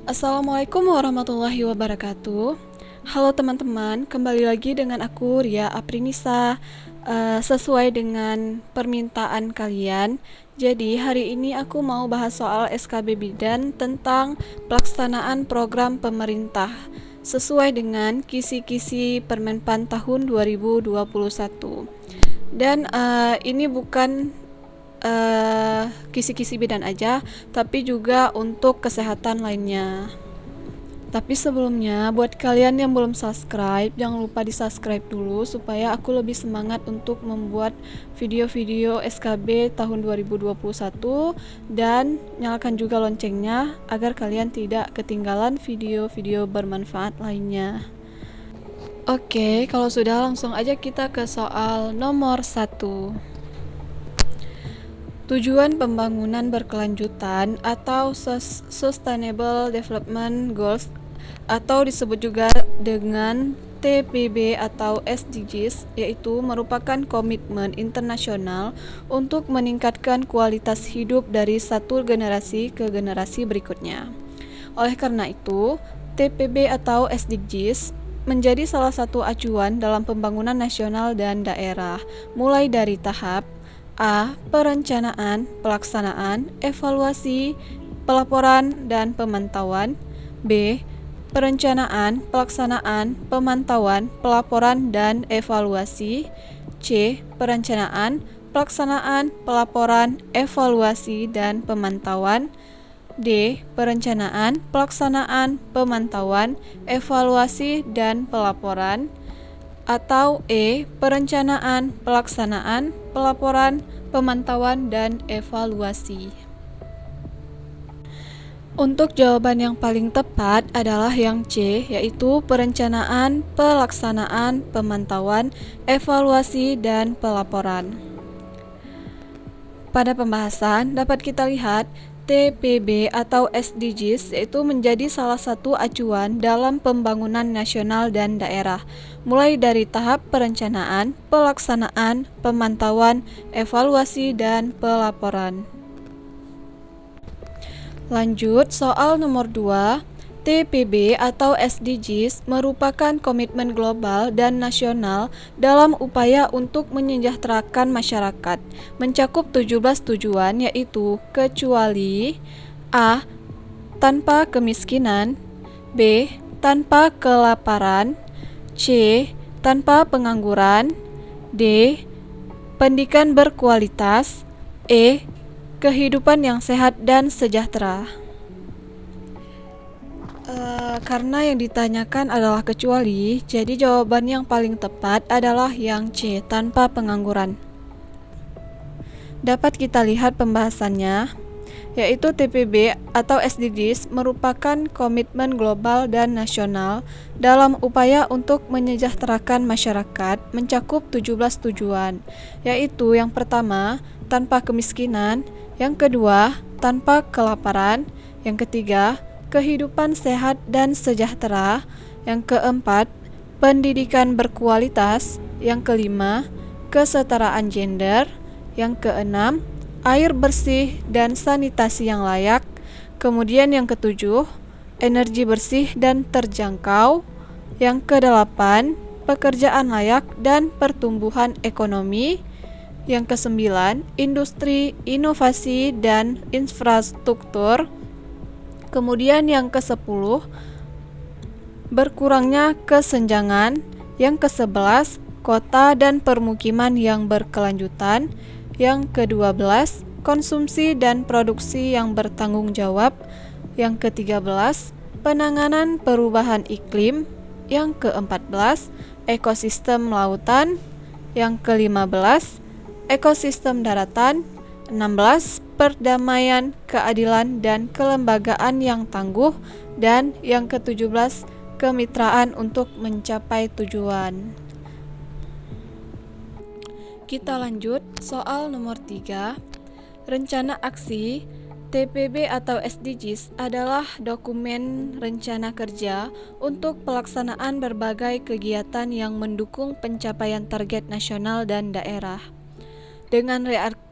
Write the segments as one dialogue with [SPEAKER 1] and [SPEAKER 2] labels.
[SPEAKER 1] Assalamualaikum warahmatullahi wabarakatuh. Halo teman-teman, kembali lagi dengan aku Ria Aprinisa. Sesuai dengan permintaan kalian, jadi hari ini aku mau bahas soal SKB Bidan tentang pelaksanaan program pemerintah sesuai dengan kisi-kisi Permenpan tahun 2021. Dan ini bukan kisi-kisi bidan aja, tapi juga untuk kesehatan lainnya. Tapi sebelumnya, buat kalian yang belum subscribe, jangan lupa di subscribe dulu supaya aku lebih semangat untuk membuat video-video SKB tahun 2021, dan nyalakan juga loncengnya agar kalian tidak ketinggalan video-video bermanfaat lainnya. Oke, kalau sudah langsung aja kita ke soal nomor 1. Tujuan pembangunan berkelanjutan atau Sustainable Development Goals atau disebut juga dengan TPB atau SDGs, yaitu merupakan komitmen internasional untuk meningkatkan kualitas hidup dari satu generasi ke generasi berikutnya. Oleh karena itu, TPB atau SDGs menjadi salah satu acuan dalam pembangunan nasional dan daerah, mulai dari tahap A. Perencanaan, pelaksanaan, evaluasi, pelaporan, dan pemantauan. B. Perencanaan, pelaksanaan, pemantauan, pelaporan, dan evaluasi. C. Perencanaan, pelaksanaan, pelaporan, evaluasi, dan pemantauan. D. Perencanaan, pelaksanaan, pemantauan, evaluasi, dan pelaporan. Atau E. Perencanaan, pelaksanaan, pelaporan, pemantauan, dan evaluasi. Untuk jawaban yang paling tepat adalah yang C, yaitu perencanaan, pelaksanaan, pemantauan, evaluasi, dan pelaporan. Pada pembahasan dapat kita lihat TPB atau SDGs yaitu menjadi salah satu acuan dalam pembangunan nasional dan daerah, mulai dari tahap perencanaan, pelaksanaan, pemantauan, evaluasi, dan pelaporan. Lanjut, soal nomor 2. TPB atau SDGs merupakan komitmen global dan nasional dalam upaya untuk menyejahterakan masyarakat, mencakup 17 tujuan, yaitu kecuali A. Tanpa kemiskinan, B. Tanpa kelaparan, C. Tanpa pengangguran, D. Pendidikan berkualitas, E. Kehidupan yang sehat dan sejahtera. Karena yang ditanyakan adalah kecuali, jadi jawaban yang paling tepat adalah yang C, tanpa pengangguran. Dapat kita lihat pembahasannya, yaitu TPB atau SDGs merupakan komitmen global dan nasional dalam upaya untuk menyejahterakan masyarakat, mencakup 17 tujuan, yaitu yang pertama, tanpa kemiskinan, yang kedua, tanpa kelaparan, yang ketiga, kehidupan sehat dan sejahtera, yang keempat, pendidikan berkualitas, yang kelima, kesetaraan gender, yang keenam, air bersih dan sanitasi yang layak, kemudian yang ketujuh, energi bersih dan terjangkau, yang kedelapan, pekerjaan layak dan pertumbuhan ekonomi, yang kesembilan, industri, inovasi, dan infrastruktur. Kemudian yang ke-10, berkurangnya kesenjangan. Yang ke-11, kota dan permukiman yang berkelanjutan. Yang ke-12, konsumsi dan produksi yang bertanggung jawab. Yang ke-13, penanganan perubahan iklim. Yang ke-14, ekosistem lautan. Yang ke-15, ekosistem daratan. 16, perdamaian, keadilan, dan kelembagaan yang tangguh. Dan yang ke-17, kemitraan untuk mencapai tujuan. Kita lanjut, soal nomor 3. Rencana aksi TPB atau SDGs adalah dokumen rencana kerja untuk pelaksanaan berbagai kegiatan yang mendukung pencapaian target nasional dan daerah. Dengan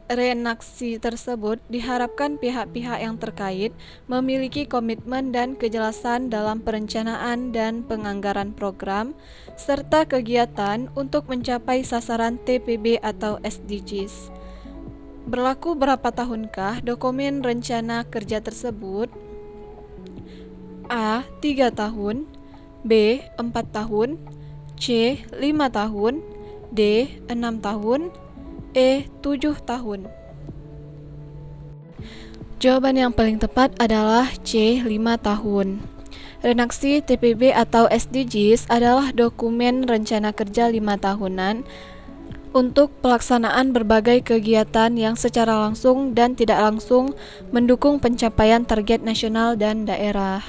[SPEAKER 1] renaksi tersebut diharapkan pihak-pihak yang terkait memiliki komitmen dan kejelasan dalam perencanaan dan penganggaran program serta kegiatan untuk mencapai sasaran TPB atau SDGs. Berlaku berapa tahunkah dokumen rencana kerja tersebut? A. 3 tahun, B. 4 tahun, C. 5 tahun, D. 6 tahun, E. 7 tahun. Jawaban yang paling tepat adalah C. 5 tahun. Renaksi TPB atau SDGs adalah dokumen rencana kerja 5 tahunan untuk pelaksanaan berbagai kegiatan yang secara langsung dan tidak langsung mendukung pencapaian target nasional dan daerah.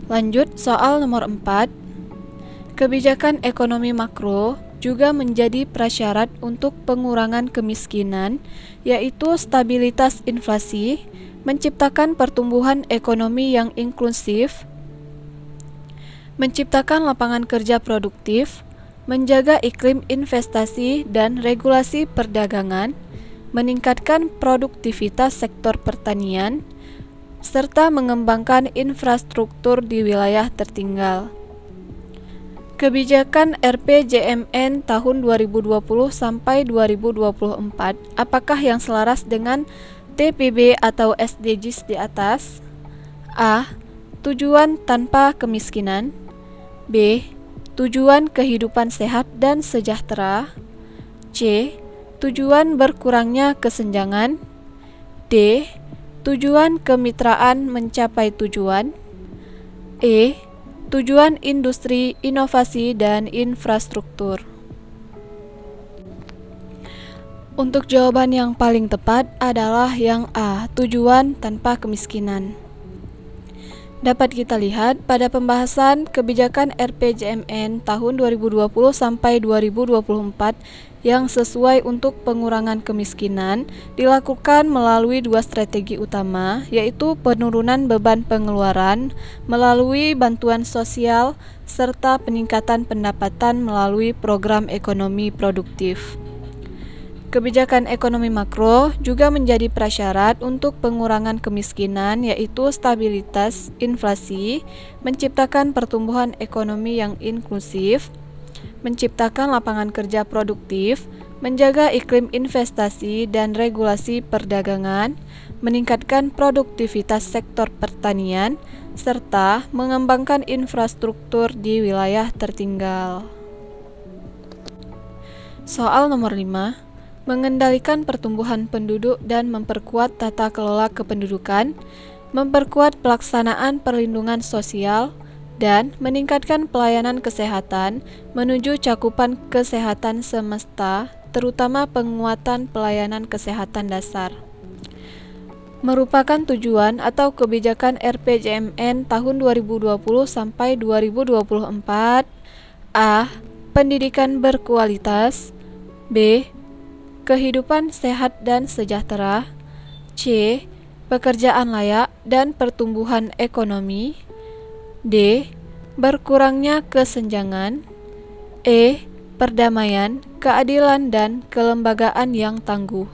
[SPEAKER 1] Lanjut, soal nomor 4. Kebijakan ekonomi makro juga menjadi prasyarat untuk pengurangan kemiskinan, yaitu stabilitas inflasi, menciptakan pertumbuhan ekonomi yang inklusif, menciptakan lapangan kerja produktif, menjaga iklim investasi dan regulasi perdagangan, meningkatkan produktivitas sektor pertanian, serta mengembangkan infrastruktur di wilayah tertinggal. Kebijakan RPJMN tahun 2020 sampai 2024, apakah yang selaras dengan TPB atau SDGs di atas? A. Tujuan tanpa kemiskinan, B. Tujuan kehidupan sehat dan sejahtera, C. Tujuan berkurangnya kesenjangan, D. Tujuan kemitraan mencapai tujuan, E. Tujuan industri, inovasi, dan infrastruktur. Untuk jawaban yang paling tepat adalah yang A, tujuan tanpa kemiskinan. Dapat kita lihat pada pembahasan kebijakan RPJMN tahun 2020 sampai 2024 yang sesuai untuk pengurangan kemiskinan dilakukan melalui 2 strategi utama, yaitu penurunan beban pengeluaran melalui bantuan sosial serta peningkatan pendapatan melalui program ekonomi produktif. Kebijakan ekonomi makro juga menjadi prasyarat untuk pengurangan kemiskinan, yaitu stabilitas inflasi, menciptakan pertumbuhan ekonomi yang inklusif, menciptakan lapangan kerja produktif, menjaga iklim investasi dan regulasi perdagangan, meningkatkan produktivitas sektor pertanian, serta mengembangkan infrastruktur di wilayah tertinggal. Soal nomor 5. Mengendalikan pertumbuhan penduduk dan memperkuat tata kelola kependudukan, memperkuat pelaksanaan perlindungan sosial, dan meningkatkan pelayanan kesehatan menuju cakupan kesehatan semesta, terutama penguatan pelayanan kesehatan dasar. Merupakan tujuan atau kebijakan RPJMN tahun 2020 sampai 2024. A. Pendidikan berkualitas, B. Kehidupan sehat dan sejahtera, C. Pekerjaan layak dan pertumbuhan ekonomi, D. Berkurangnya kesenjangan, E. Perdamaian, keadilan, dan kelembagaan yang tangguh.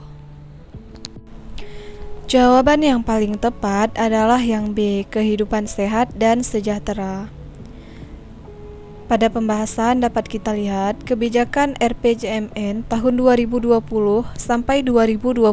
[SPEAKER 1] Jawaban yang paling tepat adalah yang B. Kehidupan sehat dan sejahtera. Pada pembahasan dapat kita lihat kebijakan RPJMN tahun 2020 sampai 2024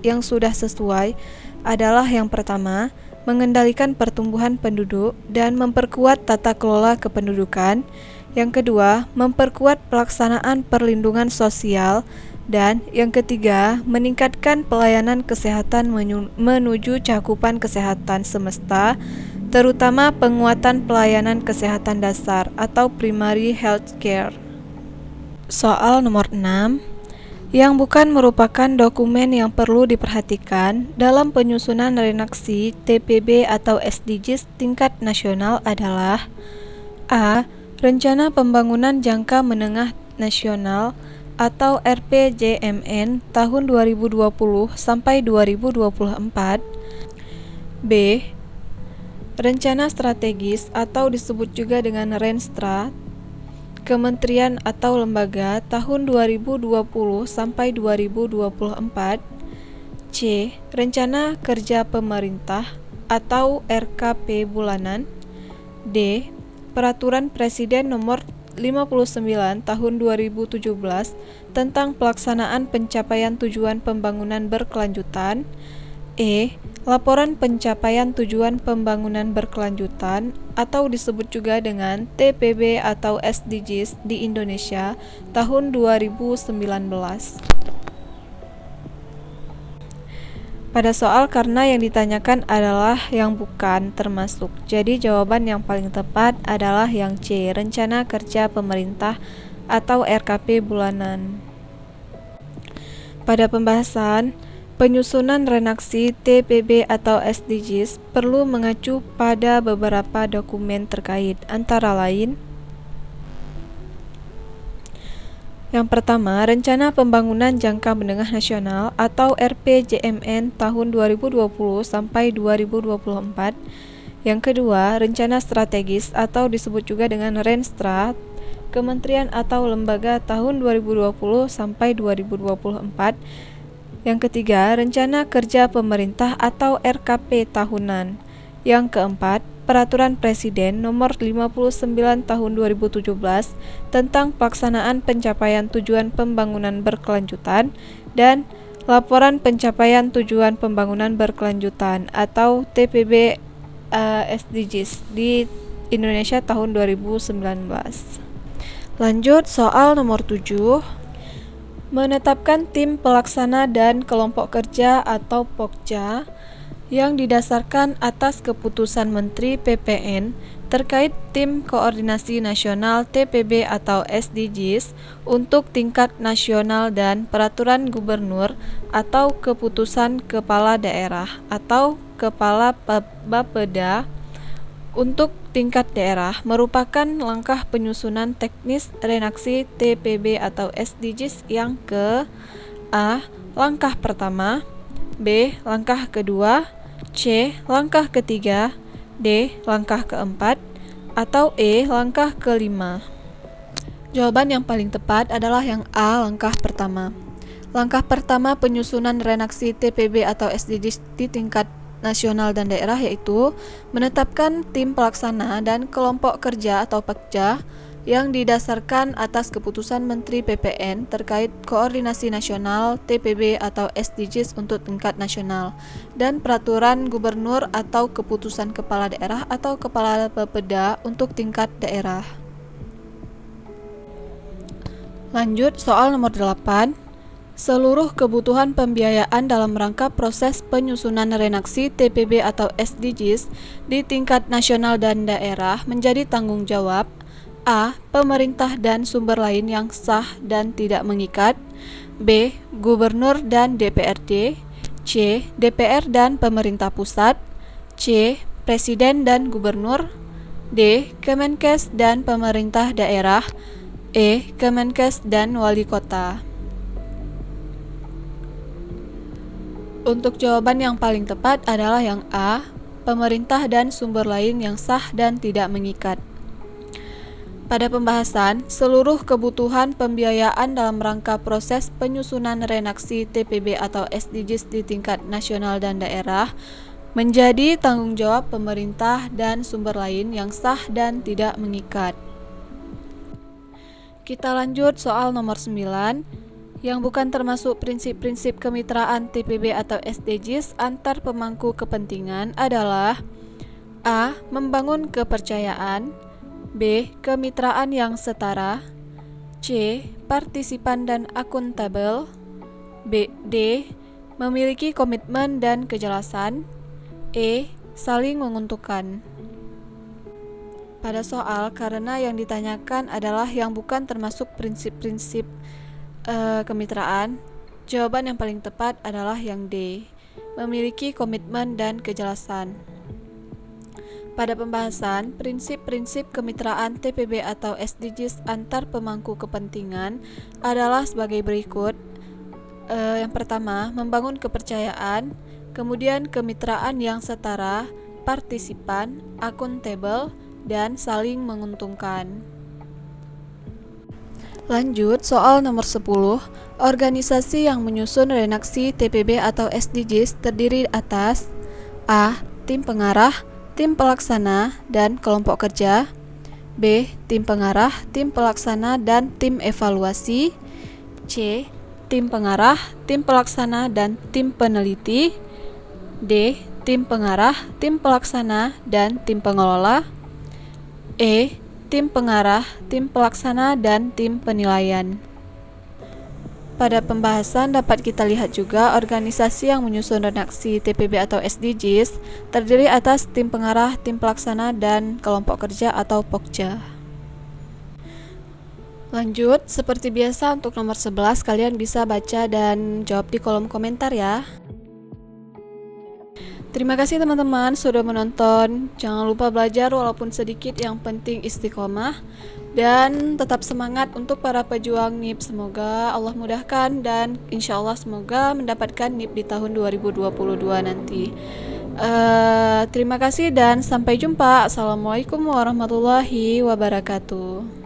[SPEAKER 1] yang sudah sesuai adalah yang pertama, mengendalikan pertumbuhan penduduk dan memperkuat tata kelola kependudukan. Yang kedua, memperkuat pelaksanaan perlindungan sosial. Dan yang ketiga, meningkatkan pelayanan kesehatan menuju cakupan kesehatan semesta, terutama penguatan pelayanan kesehatan dasar atau primary health care. Soal nomor 6, yang bukan merupakan dokumen yang perlu diperhatikan dalam penyusunan renaksi TPB atau SDGs tingkat nasional adalah A. Rencana Pembangunan Jangka Menengah Nasional atau RPJMN tahun 2020 sampai 2024, B. Rencana strategis atau disebut juga dengan Renstra kementerian atau lembaga tahun 2020 sampai 2024. C. Rencana kerja pemerintah atau RKP bulanan. D. Peraturan Presiden nomor 59 tahun 2017 tentang pelaksanaan pencapaian tujuan pembangunan berkelanjutan. E. Laporan pencapaian tujuan pembangunan berkelanjutan atau disebut juga dengan TPB atau SDGs di Indonesia tahun 2019. Pada soal karena yang ditanyakan adalah yang bukan termasuk. Jadi jawaban yang paling tepat adalah yang C, rencana kerja pemerintah atau RKP bulanan. Pada pembahasan penyusunan redaksi TPB atau SDGs perlu mengacu pada beberapa dokumen terkait, antara lain: yang pertama, Rencana Pembangunan Jangka Menengah Nasional atau RPJMN tahun 2020 sampai 2024. Yang kedua, Rencana Strategis atau disebut juga dengan Renstrat Kementerian atau Lembaga tahun 2020 sampai 2024. Yang ketiga, Rencana Kerja Pemerintah atau RKP tahunan. Yang keempat, Peraturan Presiden nomor 59 tahun 2017 tentang pelaksanaan pencapaian tujuan pembangunan berkelanjutan dan Laporan Pencapaian Tujuan Pembangunan Berkelanjutan atau TPB SDGs di Indonesia tahun 2019. Lanjut soal nomor 7. Menetapkan tim pelaksana dan kelompok kerja atau Pokja yang didasarkan atas keputusan Menteri PPN terkait Tim Koordinasi Nasional TPB atau SDGs untuk tingkat nasional dan peraturan gubernur atau keputusan kepala daerah atau kepala Bapeda untuk tingkat daerah merupakan langkah penyusunan teknis redaksi TPB atau SDGs yang ke A. Langkah pertama, B. Langkah kedua, C. Langkah ketiga, D. Langkah keempat, atau E. Langkah kelima. Jawaban yang paling tepat adalah yang A. Langkah pertama. Langkah pertama penyusunan redaksi TPB atau SDGs di tingkat nasional dan daerah yaitu menetapkan tim pelaksana dan kelompok kerja atau Pekja yang didasarkan atas keputusan Menteri PPN terkait koordinasi nasional TPB atau SDGs untuk tingkat nasional dan peraturan gubernur atau keputusan kepala daerah atau kepala Bapeda untuk tingkat daerah. Lanjut soal nomor 8. Seluruh kebutuhan pembiayaan dalam rangka proses penyusunan redaksi TPB atau SDGs di tingkat nasional dan daerah menjadi tanggung jawab A. Pemerintah dan sumber lain yang sah dan tidak mengikat, B. Gubernur dan DPRD, C. DPR dan pemerintah pusat, C. Presiden dan gubernur, D. Kemenkes dan pemerintah daerah, E. Kemenkes dan wali kota. Untuk jawaban yang paling tepat adalah yang A, pemerintah dan sumber lain yang sah dan tidak mengikat. Pada pembahasan, seluruh kebutuhan pembiayaan dalam rangka proses penyusunan redaksi TPB atau SDGs di tingkat nasional dan daerah menjadi tanggung jawab pemerintah dan sumber lain yang sah dan tidak mengikat. Kita lanjut soal nomor 9. Yang bukan termasuk prinsip-prinsip kemitraan TPB atau SDGs antar pemangku kepentingan adalah A. Membangun kepercayaan, B. Kemitraan yang setara, C. Partisipan dan akuntabel, D. Memiliki komitmen dan kejelasan, E. Saling menguntungkan. Pada soal karena yang ditanyakan adalah yang bukan termasuk prinsip-prinsip kemitraan, jawaban yang paling tepat adalah yang D, memiliki komitmen dan kejelasan. Pada pembahasan, prinsip-prinsip kemitraan TPB atau SDGs antar pemangku kepentingan adalah sebagai berikut. Yang pertama, membangun kepercayaan, kemudian kemitraan yang setara, partisipan, akuntabel, dan saling menguntungkan. Lanjut, soal nomor 10. Organisasi yang menyusun redaksi TPB atau SDGs terdiri atas A. Tim pengarah, tim pelaksana, dan kelompok kerja. B. Tim pengarah, tim pelaksana, dan tim evaluasi. C. Tim pengarah, tim pelaksana, dan tim peneliti. D. Tim pengarah, tim pelaksana, dan tim pengelola. E. Tim pengarah, tim pelaksana, dan tim penilaian. Pada pembahasan dapat kita lihat juga organisasi yang menyusun redaksi TPB atau SDGs terdiri atas tim pengarah, tim pelaksana, dan kelompok kerja atau pokja. Lanjut, seperti biasa untuk nomor 11 kalian bisa baca dan jawab di kolom komentar ya. Terima kasih teman-teman sudah menonton. Jangan lupa belajar walaupun sedikit, yang penting istiqomah. Dan tetap semangat untuk para pejuang NIP. Semoga Allah mudahkan dan insya Allah semoga mendapatkan NIP di tahun 2022 nanti. Terima kasih dan sampai jumpa. Assalamualaikum warahmatullahi wabarakatuh.